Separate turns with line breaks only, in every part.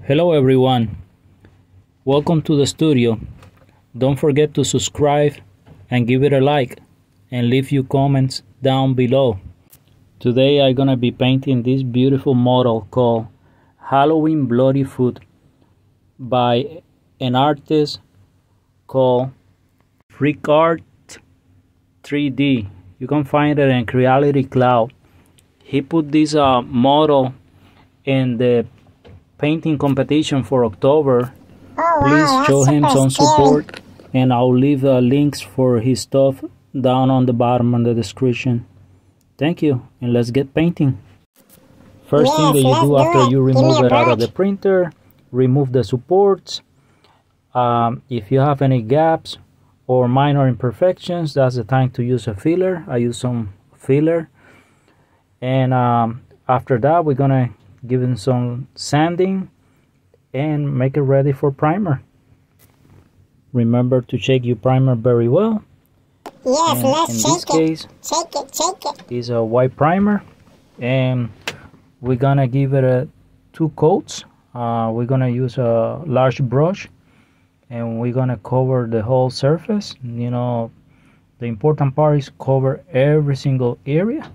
Hello everyone, welcome to the studio. Don't forget to subscribe and give it a like and leave your comments down below. Today I'm gonna be painting this beautiful model called Halloween Bloody Foot by an artist called Freak Art 3D. You can find it in Creality Cloud. He put this model in the painting competition for October. Please show him some support, and I'll leave links for his stuff down on the bottom in the description. Thank you, and let's get painting. First thing that you do after you remove it out of the printer, remove the supports. If you have any gaps or minor imperfections, that's the time to use a filler. I use some filler, and after that we're gonna give it some sanding and make it ready for primer. Remember to shake your primer very well.
Yes,
and
let's
in
shake
this case,
shake it.
Is a white primer, and we're gonna give it two coats. We're gonna use a large brush, and we're gonna cover the whole surface. You know, the important part is cover every single area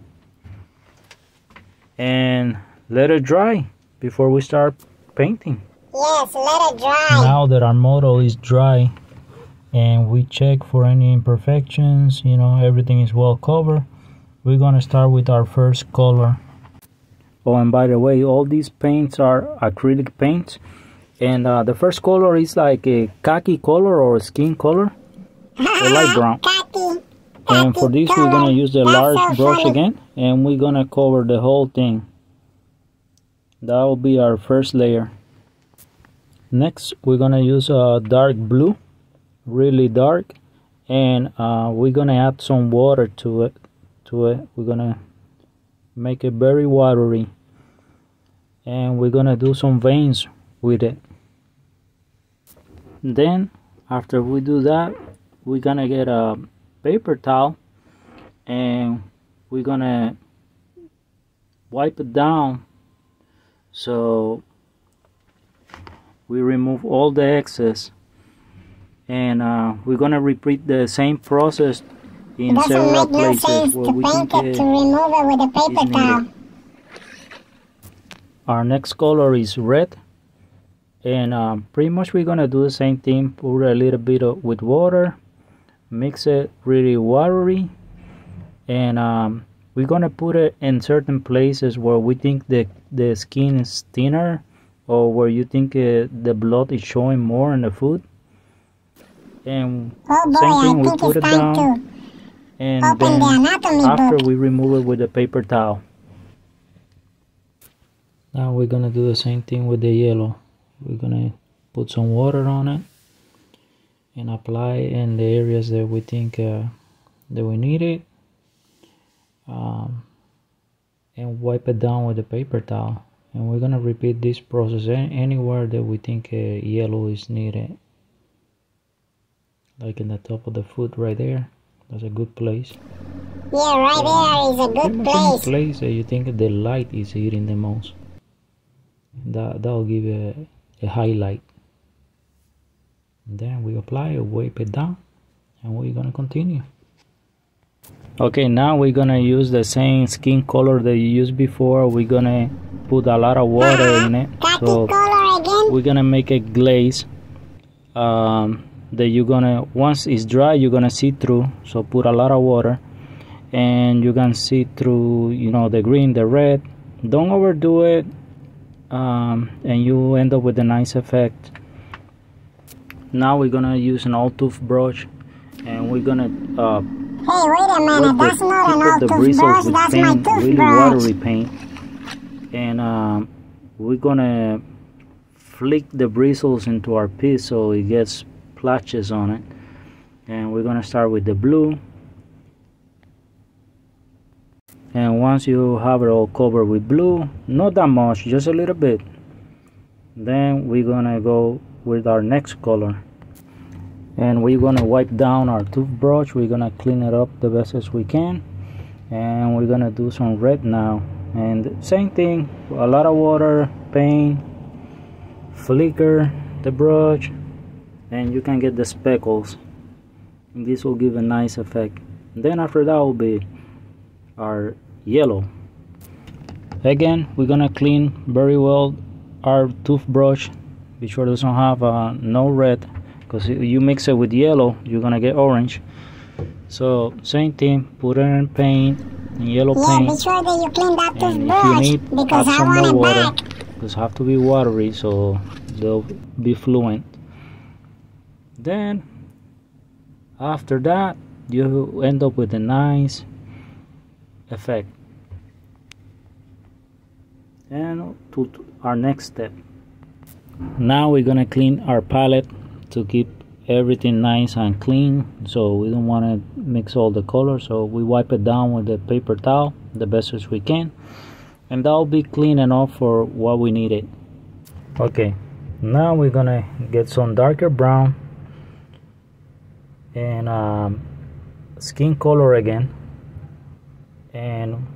and let it dry before we start painting.
Yes, let it dry.
Now that our model is dry and we check for any imperfections, you know, everything is well covered, we're gonna start with our first color. Oh, and by the way, all these paints are acrylic paints, and the first color is like a khaki color or skin color or light brown.
Khaki
And for this we're gonna use the large brush again, and we're gonna cover the whole thing. That will be our first layer. Next we're gonna use a dark blue, really dark, and we're gonna add some water to it. We're gonna make it very watery, and we're gonna do some veins with it. Then after we do that, we're gonna get a paper towel and we're gonna wipe it down so we remove all the excess, and we're gonna repeat the same process in several places where we think
to remove it with a paper towel.
Our next color is red, and pretty much we're gonna do the same thing. Put a little bit with water, mix it really watery, and we're gonna put it in certain places where we think the skin is thinner, or where you think the blood is showing more in the food. And same thing, we put it down, and then after we remove it with a paper towel. Now we're gonna do the same thing with the yellow. We're gonna put some water on it and apply in the areas that we think that we need it, and wipe it down with a paper towel. And we're gonna repeat this process anywhere that we think yellow is needed, like in the top of the foot right there. That's a good place.
Yeah, right there is a good place.
Any place that you think the light is hitting the most. That'll give a highlight. And then we apply it, wipe it down, and we're gonna continue. Okay, now we're gonna use the same skin color that you used before. We're gonna put a lot of water in it, so we're gonna make a glaze that you're gonna, once it's dry, you're gonna see through. So put a lot of water and you can see through, you know, the green, the red. Don't overdo it, and you end up with a nice effect. Now we're gonna use an old toothbrush, and we're gonna
hey, wait a minute, that's not an old toothbrush, that's my toothbrush.
Really watery paint, and we're gonna flick the bristles into our piece so it gets splotches on it. And we're gonna start with the blue, and once you have it all covered with blue, not that much, just a little bit, then we're gonna go with our next color, and we're gonna wipe down our toothbrush. We're gonna clean it up the best as we can, and we're gonna do some red now. And same thing, a lot of water, paint, flicker the brush, and you can get the speckles, and this will give a nice effect. And then after that will be our yellow. Again, we're gonna clean very well our toothbrush. Be sure it doesn't have no red, because if you mix it with yellow you're gonna get orange. So same thing, put it in paint, in yellow paint.
Yeah, be sure that you clean that
And
toothbrush,
if you need,
because
add
I
some
want
more
it
water,
back.
because have to be watery so they'll be fluent. Then after that you end up with a nice effect. And to our next step, now we're gonna clean our palette to keep everything nice and clean. So we don't want to mix all the colors, so we wipe it down with a paper towel the best as we can, and that'll be clean enough for what we needed. Okay, now we're gonna get some darker brown and skin color again, and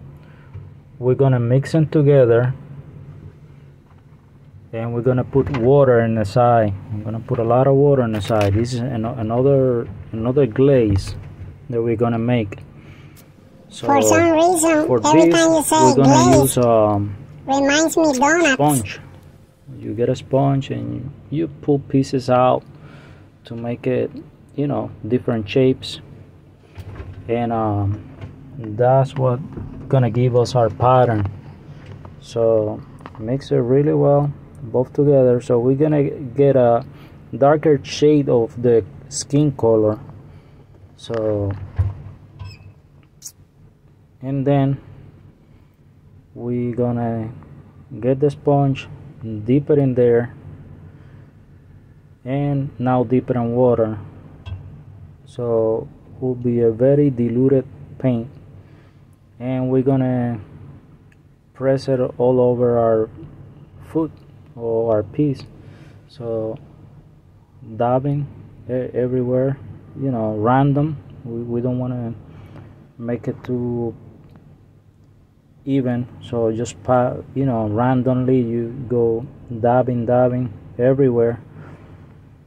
we're gonna mix them together, and we're gonna put water in the side. I'm gonna put a lot of water on the side. This is another glaze that we're gonna make. So
for some reason,
for
every
this,
time you say
we're gonna
glaze,
use
reminds me donuts.
sponge. You get a sponge and you pull pieces out to make it, you know, different shapes, and that's what gonna give us our pattern. So mix it really well, both together. So we're gonna get a darker shade of the skin color. So, and then we're gonna get the sponge, dip it in there, and now dip it in water. So will be a very diluted paint, and we're gonna press it all over our foot or our piece. So dabbing everywhere, you know, random. We don't want to make it too even, so just you know, randomly you go dabbing everywhere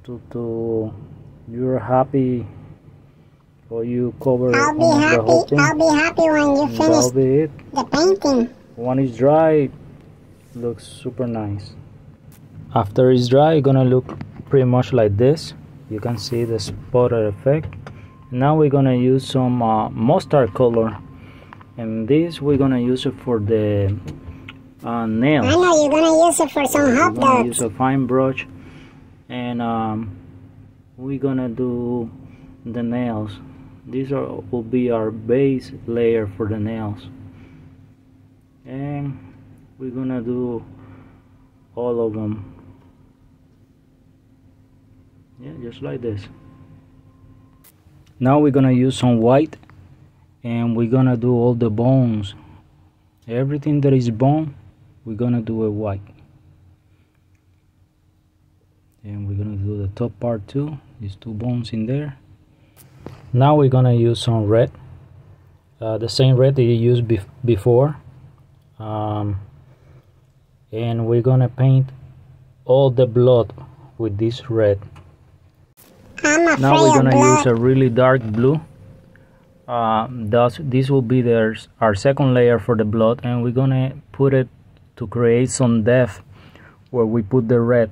to you're happy, or you cover
I'll be
the whole thing.
happy when you finish
That'll be it.
the painting.
When it's dry, it looks super nice. After it's dry, it's gonna look pretty much like this. You can see the spotted effect. Now we're gonna use some mustard color, and this we're gonna use it for the nails.
I know you're gonna use it for some hot
We're gonna
dogs.
use a fine brush, and we're gonna do the nails. These will be our base layer for the nails, and we're gonna do all of them. Yeah, just like this. Now we're gonna use some white, and we're gonna do all the bones. Everything that is bone, we're gonna do it white. And we're gonna do the top part too, these two bones in there. Now we're gonna use some red, the same red that you used before, and we're gonna paint all the blood with this red.
I'm afraid
Now we're
of
gonna
blood.
use a really dark blue. This will be our second layer for the blood, and we're gonna put it to create some depth where we put the red.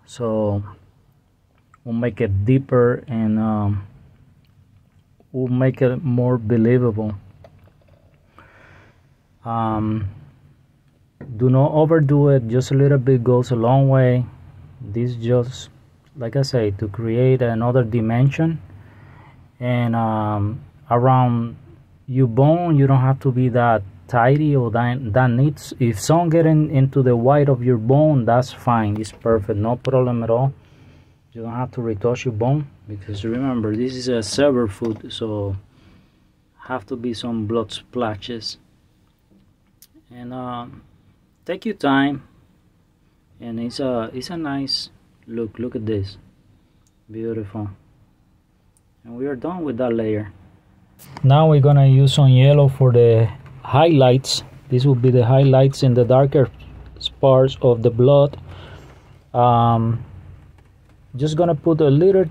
So we'll make it deeper, and we'll make it more believable. Do not overdo it. Just a little bit goes a long way. This just, like I say, to create another dimension. And around your bone, you don't have to be that tidy or that neat. If some get into the white of your bone, that's fine. It's perfect, no problem at all. You don't have to retouch your bone, because remember, this is a severed foot, so have to be some blood splashes. And take your time, and it's a nice look. Look at this, beautiful. And we are done with that layer. Now we're gonna use some yellow for the highlights. This will be the highlights in the darker parts of the blood. just gonna put a little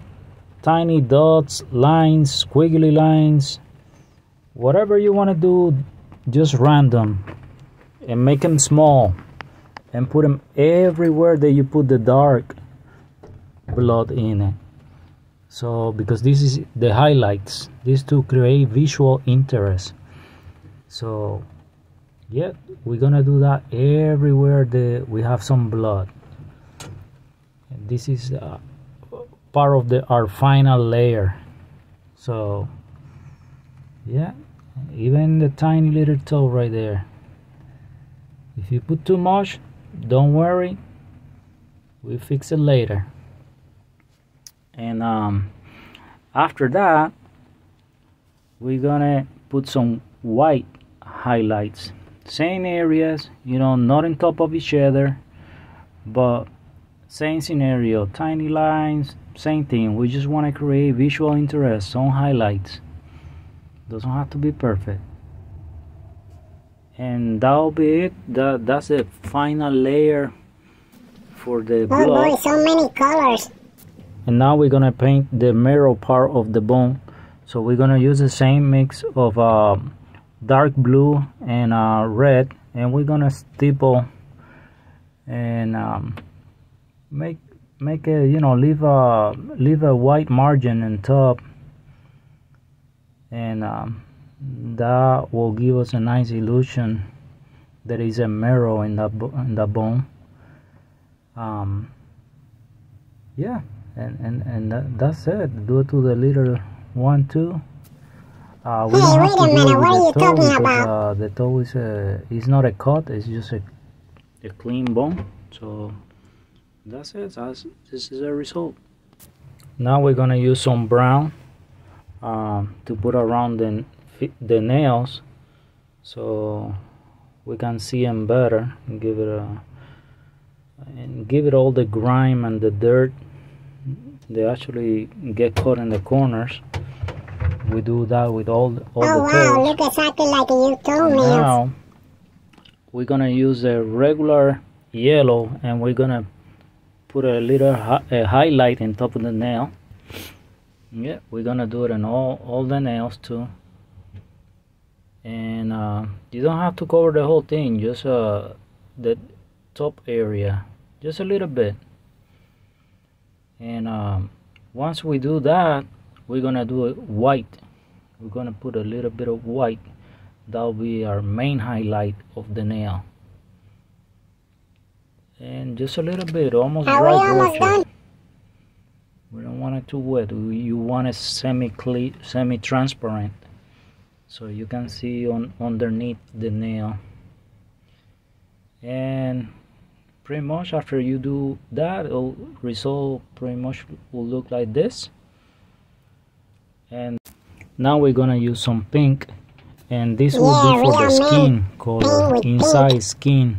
tiny dots, lines, squiggly lines, whatever you want to do, just random, and make them small and put them everywhere that you put the dark blood in it. So because this is the highlights, this to create visual interest. So yeah, we're gonna do that everywhere that we have some blood. And this is part of our final layer. So yeah, even the tiny little toe right there. If you put too much, don't worry, we'll fix it later. And after that, we're gonna put some white highlights, same areas, you know, not on top of each other, but same scenario, tiny lines, same thing. We just want to create visual interest, some highlights. Doesn't have to be perfect. And that'll be it. That's the final layer for the blood.
Oh boy, so many colors.
And now we're gonna paint the marrow part of the bone. So we're gonna use the same mix of dark blue and red, and we're gonna stipple and make a, you know, leave a white margin on top, and that will give us a nice illusion there is a marrow in that bone. Yeah, and that's it. Do it to the little one too. We
Hey,
don't have
wait a
to do
minute,
it
what are you
with the toe
talking
because
about?
the toe is not a cut, it's just a clean bone. So that's it. This is the result. Now we're gonna use some brown to put around the nails, so we can see them better and give it all the grime and the dirt. They actually get caught in the corners. We do that with all the
Oh wow,
toes.
look exactly like you told me.
Now we're gonna use a regular yellow, and we're gonna put a little highlight on top of the nail. Yeah, we're gonna do it in all the nails too. And you don't have to cover the whole thing, just the top area, just a little bit. And once we do that, we're gonna do it white. We're gonna put a little bit of white. That'll be our main highlight of the nail. And just a little bit, almost dry brush it. We don't want it too wet. You want it semi-transparent, so you can see underneath the nail. And pretty much after you do that, the result pretty much will look like this. And now we're gonna use some pink, and this will be for the skin color, inside skin,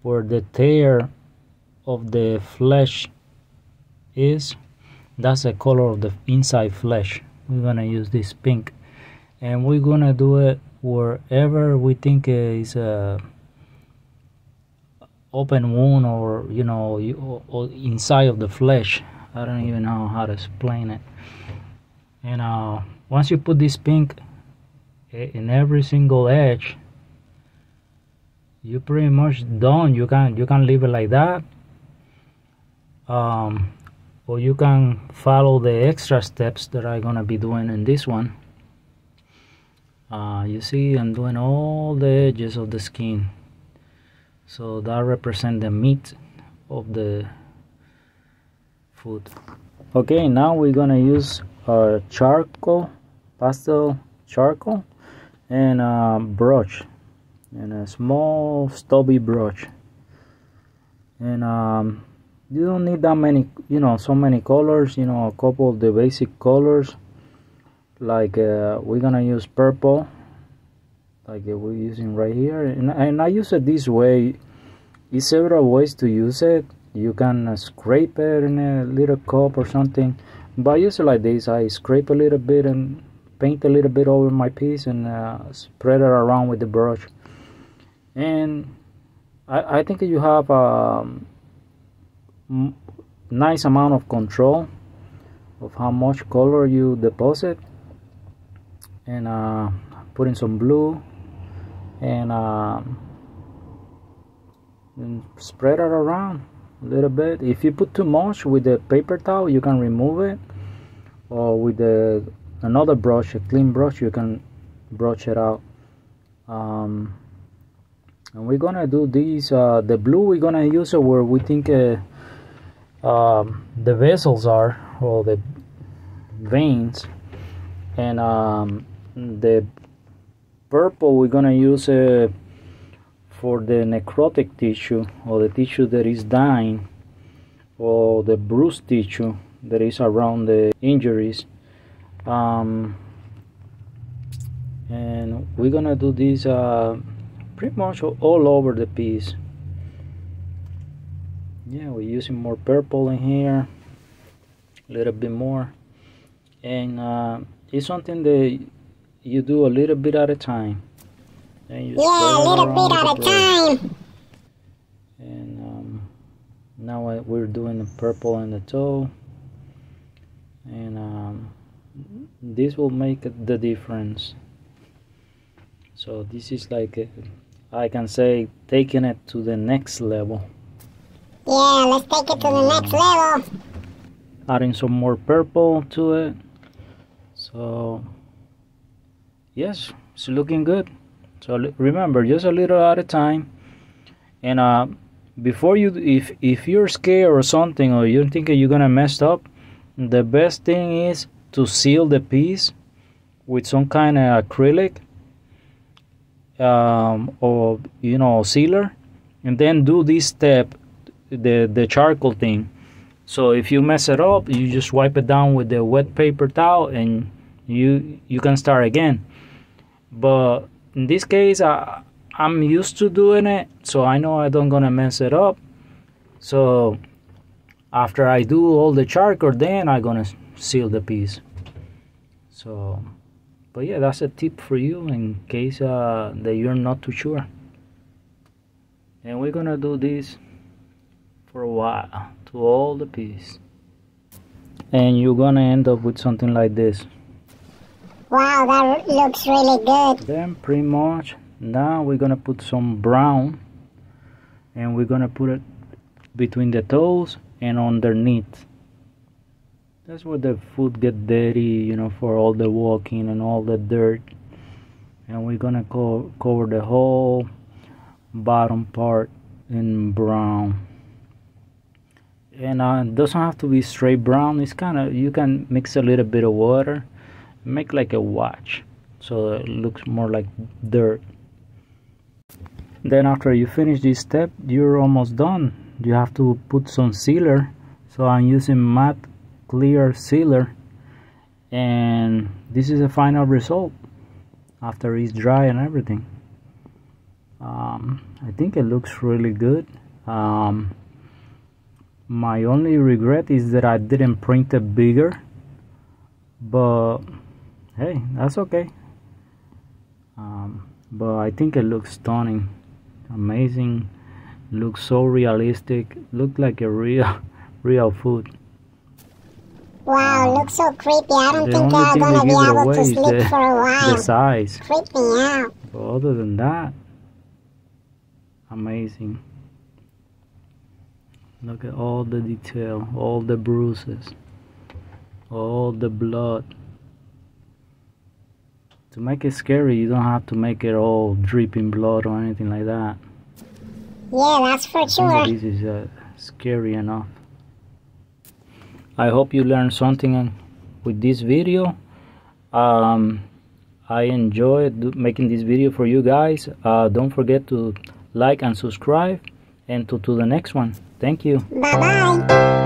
where the tear of the flesh is. That's the color of the inside flesh. We're gonna use this pink, and we're gonna do it wherever we think is a open wound, or you know, or inside of the flesh. I don't even know how to explain it. And once you put this pink in every single edge, you're pretty much done. You can leave it like that, or you can follow the extra steps that I'm gonna be doing in this one. You see, I'm doing all the edges of the skin, so that represents the meat of the food. Okay, now we're gonna use charcoal, pastel charcoal, and a brush, and a small stubby brush. And you don't need that many, you know, so many colors. You know, a couple of the basic colors, like we're gonna use purple, like we're using right here, and I use it this way. There's several ways to use it. You can scrape it in a little cup or something, but I use it like this. I scrape a little bit and paint a little bit over my piece, and spread it around with the brush. And I think you have nice amount of control of how much color you deposit, and put in some blue and spread it around a little bit. If you put too much with the paper towel, you can remove it, or with another brush, a clean brush, you can brush it out. And we're gonna do these, the blue we're gonna use it where we think the vessels are, or the veins, and the purple we're gonna use for the necrotic tissue, or the tissue that is dying, or the bruised tissue that is around the injuries. And we're gonna do this pretty much all over the piece. Yeah, we're using more purple in here, a little bit more, and it's something that you do a little bit at a time. And you
yeah, a little bit at a time.
And now we're doing the purple on the toe, and this will make the difference. So this is like, I can say, taking it to the next level.
Yeah, let's take it to the next level.
Adding some more purple to it. So yes, it's looking good. So remember, just a little at a time. And before you, if you're scared or something, or you think you're gonna mess up, the best thing is to seal the piece with some kind of acrylic, or sealer, and then do this step, the charcoal thing. So if you mess it up, you just wipe it down with the wet paper towel, and you can start again. But in this case, I'm used to doing it, so I know I don't gonna mess it up. So after I do all the charcoal, then I'm gonna seal the piece. So, but yeah, that's a tip for you in case that you're not too sure. And we're gonna do this for a while to all the piece, and you're gonna end up with something like this.
Wow, that looks really good.
Then pretty much now we're gonna put some brown, and we're gonna put it between the toes and underneath. That's where the foot get dirty, for all the walking and all the dirt. And we're gonna cover the whole bottom part in brown. And it doesn't have to be straight brown. It's you can mix a little bit of water, make like a wash, so it looks more like dirt. Then after you finish this step, you're almost done. You have to put some sealer. So I'm using matte clear sealer, and this is the final result after it's dry and everything. I think it looks really good. My only regret is that I didn't print it bigger, but hey, that's okay. But I think it looks stunning, amazing, looks so realistic, looks like a real food.
Wow, looks so creepy. I don't think I'm gonna be able to sleep for a while.
The size.
Creep me out.
But other than that, amazing. Look at all the detail, all the bruises, all the blood. To make it scary, you don't have to make it all dripping blood or anything like that.
Yeah, that's for sure.
This is scary enough. I hope you learned something with this video. I enjoyed making this video for you guys. Don't forget to like and subscribe, and to the next one. Thank you.
Bye-bye.